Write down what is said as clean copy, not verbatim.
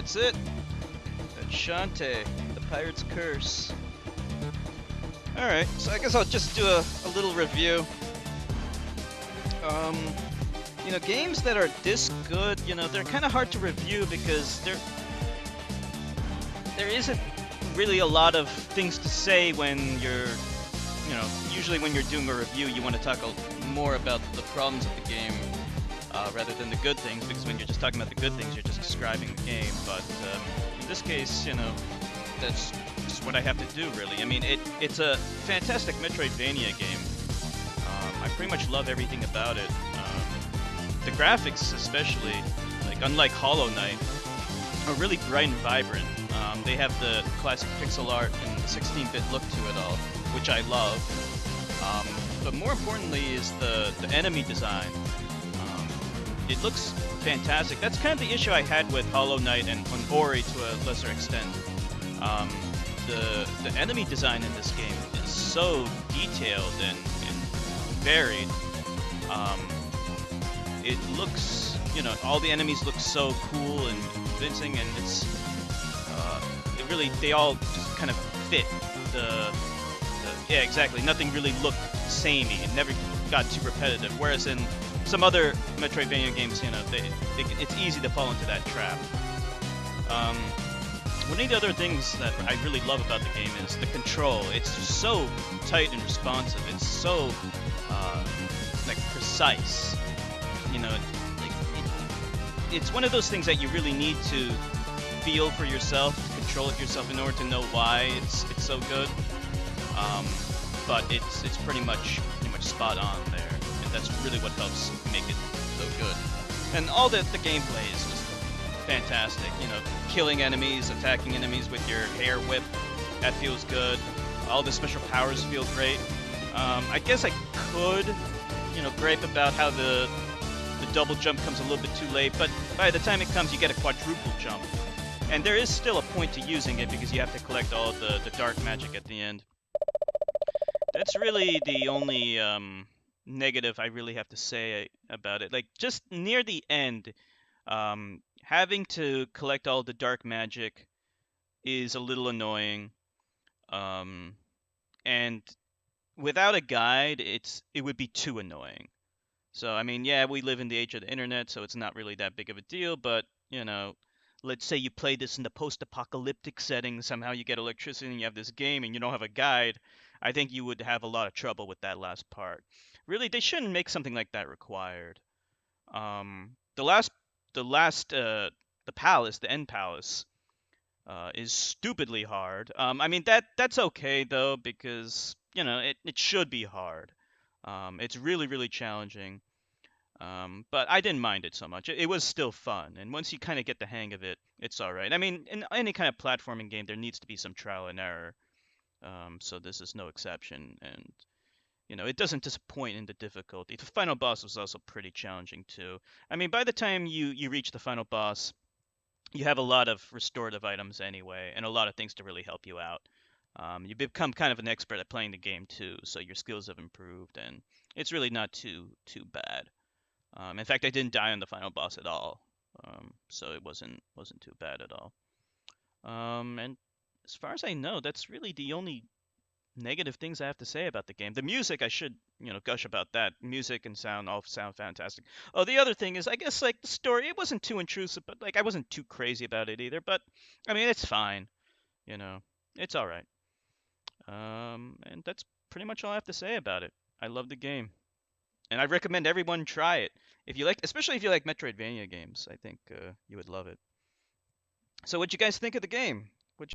That's it. That's Shantae, the Pirate's Curse. Alright, so I guess I'll just do a little review. Um, games that are this good, they're kind of hard to review because there isn't really a lot of things to say when usually when you're doing a review, you want to talk more about the problems of the game rather than the good things, because when you're just talking about the good things, you're just describing the game. But in this case, that's just what I have to do, really. I mean, it's a fantastic Metroidvania game. I pretty much love everything about it. The graphics, especially, unlike Hollow Knight, are really bright and vibrant. They have the classic pixel art and the 16-bit look to it all, which I love. But more importantly is the enemy design. It looks fantastic. That's kind of the issue I had with Hollow Knight and Ori to a lesser extent. The enemy design in this game is so detailed and varied. It looks, all the enemies look so cool and convincing, and they all just kind of fit yeah, exactly. Nothing really looked samey and never got too repetitive. Whereas in some other Metroidvania games, it's easy to fall into that trap. One of the other things that I really love about the game is the control. It's so tight and responsive. It's so precise. It's one of those things that you really need to feel for yourself, to control it yourself in order to know why it's so good. But it's pretty much spot on there, and that's really what helps make it so good. And all the gameplay is just fantastic. Killing enemies, attacking enemies with your hair whip, that feels good. All the special powers feel great. I guess I could, gripe about how the double jump comes a little bit too late, but by the time it comes, you get a quadruple jump. And there is still a point to using it because you have to collect all the dark magic at the end. That's really the only negative I really have to say about it. Just near the end, having to collect all the dark magic is a little annoying. And without a guide, it would be too annoying. So, I mean, yeah, we live in the age of the internet, so it's not really that big of a deal, but, let's say you play this in the post-apocalyptic setting, somehow you get electricity and you have this game and you don't have a guide, I think you would have a lot of trouble with that last part. Really, they shouldn't make something like that required. The palace, the end palace, is stupidly hard. I mean, that's okay, though, because, it should be hard. It's really, really challenging. But I didn't mind it so much. It was still fun, and once you kind of get the hang of it, it's all right. I mean, in any kind of platforming game, there needs to be some trial and error. So this is no exception, and it doesn't disappoint in the difficulty. The final boss was also pretty challenging too. I mean, by the time you reach the final boss, you have a lot of restorative items anyway, and a lot of things to really help you out. You become kind of an expert at playing the game too, so your skills have improved, and it's really not too bad. In fact, I didn't die on the final boss at all, so it wasn't too bad at all. And as far as I know, that's really the only negative things I have to say about the game. The music, I should, gush about that. Music and sound all sound fantastic. Oh, the other thing is, I guess, the story, it wasn't too intrusive, but, I wasn't too crazy about it either. But, I mean, it's fine. It's all right. And that's pretty much all I have to say about it. I love the game. And I recommend everyone try it. Especially if you like Metroidvania games, I think you would love it. So what'd you guys think of the game?